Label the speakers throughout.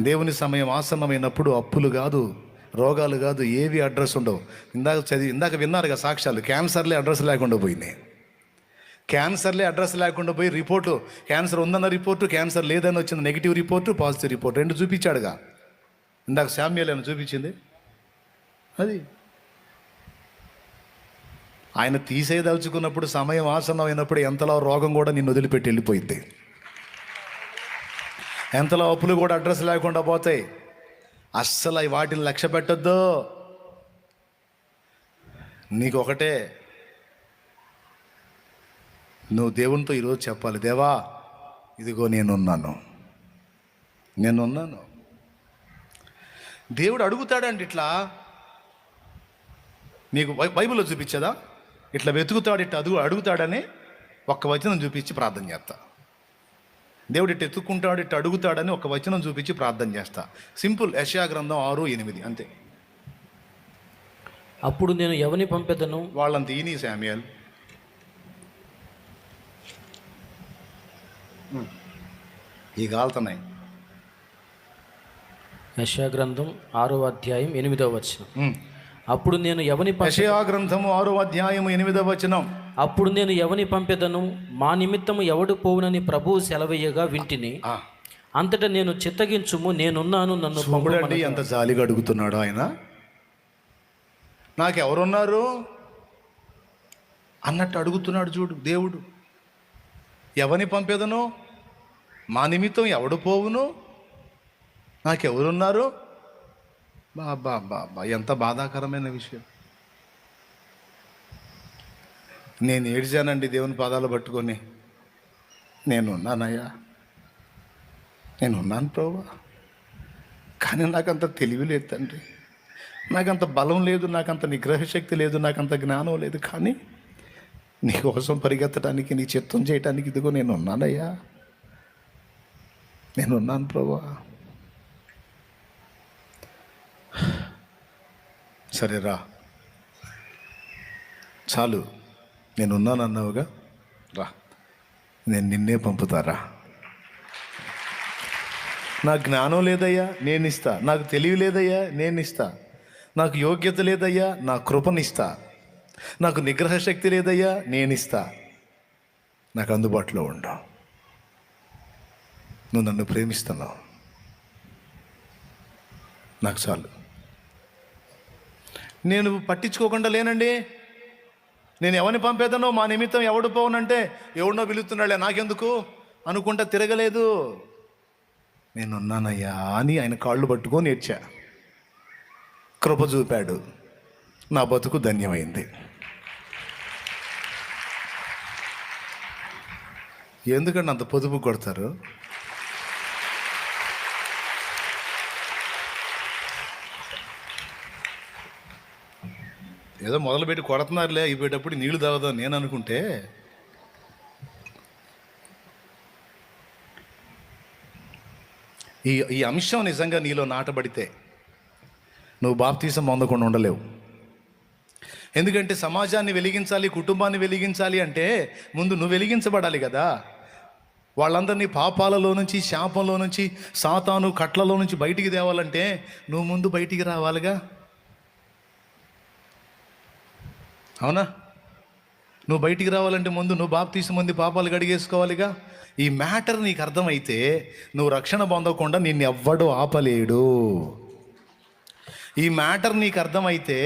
Speaker 1: దేవుని సమయం ఆసన్నమైనప్పుడు అప్పులు కాదు, రోగాలు కాదు, ఏవి అడ్రస్ ఉండవు. ఇందాక విన్నారుగా సాక్ష్యాలు. క్యాన్సర్లే అడ్రస్ లేకుండా పోయినాయి. క్యాన్సర్లే అడ్రస్ లేకుండా పోయి రిపోర్టు క్యాన్సర్ ఉందన్న రిపోర్టు, క్యాన్సర్ లేదని వచ్చిన నెగిటివ్ రిపోర్టు, పాజిటివ్ రిపోర్ట్ రెండు చూపించాడుగా. ఇందాక శామ్యూల్ అని చూపించింది అది. ఆయన తీసేయదలుచుకున్నప్పుడు, సమయం ఆసన్నమైనప్పుడు ఎంతలో రోగం కూడా నిన్ను వదిలిపెట్టి వెళ్ళిపోయింది. ఎంతలో అప్పులు కూడా అడ్రస్ లేకుండా పోతాయి. అస్సలు వాటిని లక్ష్య పెట్టొద్దు. నీకు ఒకటే, నువ్వు దేవునితో ఈరోజు చెప్పాలి, దేవా ఇదిగో నేనున్నాను. దేవుడు అడుగుతాడండి ఇట్లా. నీకు బైబిల్లో చూపించదా? ఇట్లా వెతుకుతాడు, ఇట్లా అడుగుతాడని ఒక్క వచనం చూపించి ప్రార్థన చేస్తా. దేవుడు ఇట్లా ఎత్తుక్కుంటాడు, ఇట్లా అడుగుతాడని ఒక వచనం చూపించి ప్రార్థన చేస్తా. సింపుల్. యెషయా గ్రంథం 6:8 అంతే.
Speaker 2: అప్పుడు నేను ఎవరిని పంపెదను?
Speaker 1: వాళ్ళంత ఈని శామ్యూల్. ఈ కాలుతున్నాయి.
Speaker 2: యెషయా గ్రంథం 6:8. అప్పుడు నేను ఎవని
Speaker 1: యెషయా గ్రంథము 6:8.
Speaker 2: అప్పుడు నేను ఎవని పంపెదను? మా నిమిత్తము ఎవడు పోవునని ప్రభువు సెలవయ్యగా వింటిని. అంతటా నేను చిత్తగించుము, నేనున్నాను, నన్ను
Speaker 1: పంపుడండి. ఎంత జాలిగా అడుగుతున్నాడు ఆయన. నాకెవరున్నారు అన్నట్టు అడుగుతున్నాడు చూడు దేవుడు. ఎవని పంపేదను? మా నిమిత్తం ఎవడు పోవును? నాకెవరున్నారు? బాబా ఎంత బాధాకరమైన విషయం. నేను ఏడ్చానండి దేవుని పాదాలు పట్టుకొని. నేనున్నానయ్యా, నేనున్నాను ప్రభువా, కానీ నాకంత తెలివి లేదు తండ్రి, నాకంత బలం లేదు, నాకంత నిగ్రహ శక్తి లేదు, నాకంత జ్ఞానం లేదు. కానీ నీ కోసం పరిగెత్తడానికి, నీ చిత్తం చేయడానికి ఇదిగో నేనున్నానయ్యా, నేనున్నాను ప్రభువా. సరే రా, చాలు, నేనున్నాను అన్నావుగా, రా, నేను నిన్నే పంపుతారా. నాకు జ్ఞానం లేదయ్యా, నేను ఇస్తా. నాకు తెలివి లేదయ్యా, నేను ఇస్తా. నాకు యోగ్యత లేదయ్యా, నా కృపనిస్తా. నాకు నిగ్రహ శక్తి లేదయ్యా, నేను ఇస్తా. నాకు అందుబాటులో ఉండవు. నువ్వు నన్ను ప్రేమిస్తున్నావు, నాకు చాలు. నేను పట్టించుకోకుండా లేనండి. నేను ఎవరిని పంపేదనో, మా నిమిత్తం ఎవడు పోవనంటే ఎవడనో పిలుస్తున్నాడే నాకెందుకు అనుకుంటా తిరగలేదు. నేనున్నానయ్యా అని ఆయన కాళ్ళు పట్టుకొని ఏడ్చా. కృప చూపాడు, నా బతుకు ధన్యమైంది. ఎందుకంటే అంత పొదుపు కొడతారు? ఏదో మొదలుపెట్టి కొడుతున్నారులే, అయిపోయేటప్పుడు నీళ్లు తాగుదాం నేను అనుకుంటే, ఈ అంశం నిజంగా నీలో నాటబడితే నువ్వు బాప్తీసం పొందకుండా ఉండలేవు. ఎందుకంటే సమాజాన్ని వెలిగించాలి, కుటుంబాన్ని వెలిగించాలి అంటే ముందు నువ్వు వెలిగించబడాలి కదా. వాళ్ళందరినీ పాపాలలో నుంచి, శాపంలో నుంచి, సాతాను కట్లలో నుంచి బయటికి తేవాలంటే నువ్వు ముందు బయటికి రావాలిగా. అవునా? నువ్వు బయటికి రావాలంటే ముందు నువ్వు బాప్తీసం పొంది పాపాలు కడిగేసుకోవాలిగా. ఈ మ్యాటర్ నీకు అర్థమైతే నువ్వు రక్షణ పొందకుండా నిన్ను ఎవ్వడూ ఆపలేడు. ఈ మ్యాటర్ నీకు అర్థమైతే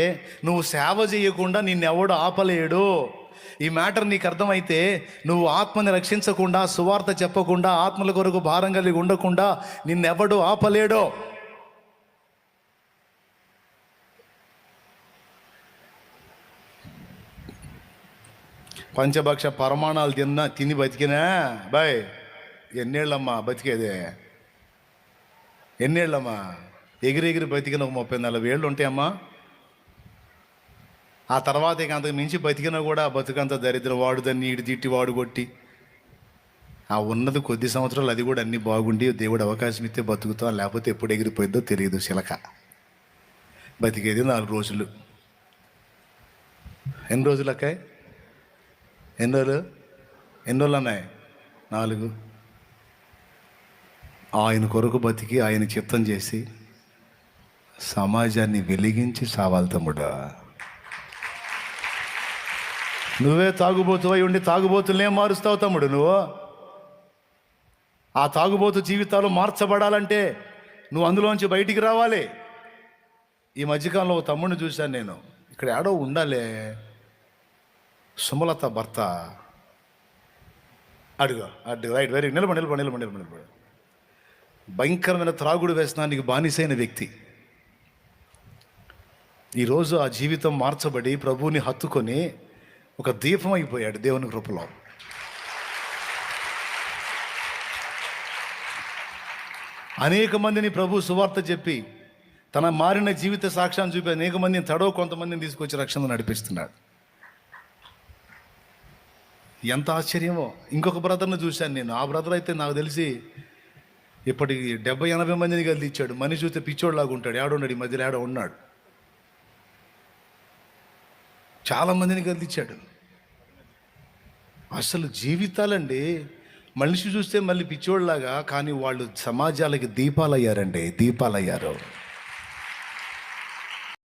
Speaker 1: నువ్వు సేవ చేయకుండా నిన్నెవడు ఆపలేడు. ఈ మ్యాటర్ నీకు అర్థమైతే నువ్వు ఆత్మని రక్షించకుండా, సువార్త చెప్పకుండా, ఆత్మల కొరకు భారం కలిగి ఉండకుండా నిన్నెవడు ఆపలేడు. పంచభక్ష పరమాణాలు తిని బతికినా బాయ్, ఎన్నేళ్ళమ్మా బతికేదే? ఎన్నేళ్ళమ్మా? ఎగిరెగిరి బతికిన 30-40 ఏళ్ళు ఉంటాయమ్మా. ఆ తర్వాత ఇక అంతకు మించి బతికినా కూడా బతుకంత దరిద్రం. వాడు దాన్ని ఈడు తిట్టి, వాడు కొట్టి, ఆ ఉన్నది కొద్ది సంవత్సరాలు, అది కూడా అన్నీ బాగుండి దేవుడు అవకాశం ఇస్తే బతుకుతాం, లేకపోతే ఎప్పుడు ఎగిరిపోయిందో తెలియదు. చిలక బతికేది 4 రోజులు. ఎన్ని రోజులు అక్కాయ్? ఎన్ని రోజులు అన్నాయి? 4. ఆయన కొరకు బతికి ఆయన చిత్తం చేసి సమాజాన్ని వెలిగించి సావాలి తమ్ముడా. నువ్వే తాగుబోతువై ఉండి తాగుబోతులనే మారుస్తావు తమ్ముడు. నువ్వు ఆ తాగుబోతు జీవితాలు మార్చబడాలంటే నువ్వు అందులోంచి బయటికి రావాలి. ఈ మధ్యకాలంలో ఒక తమ్ముడిని చూశాను నేను, ఇక్కడ ఏడో ఉండాలే, సుమలత భర్త. అడుగు రైట్, వెరీ నిలబడి భయంకరమైన త్రాగుడు వ్యసనానికి బానిసైన వ్యక్తి ఈరోజు ఆ జీవితం మార్చబడి ప్రభువుని హత్తుకొని ఒక దీపం అయిపోయాడు దేవుని కృపలో. అనేక మందిని ప్రభు సువార్త చెప్పి తన మారిన జీవిత సాక్ష్యాన్ని చూపి అనేక మందిని కొంతమందిని తీసుకొచ్చి రక్షణ నడిపిస్తున్నాడు. ఎంత ఆశ్చర్యమో. ఇంకొక బ్రదర్ని చూశాను నేను. ఆ బ్రదర్ అయితే నాకు తెలిసి ఇప్పటికి 70-80 మందిని కలిసి ఇచ్చాడు. మనిషి చూస్తే పిచ్చోడ్లాగా ఉంటాడు. ఏడున్నాడు, ఈ మధ్యలో ఏడో ఉన్నాడు. చాలా మందిని గద్దించాడు. అసలు జీవితాలండి, మనిషి చూస్తే మళ్ళీ పిచ్చోళ్ళలాగా, కానీ వాళ్ళు సమాజాలకి దీపాలయ్యారండి, దీపాలయ్యారు.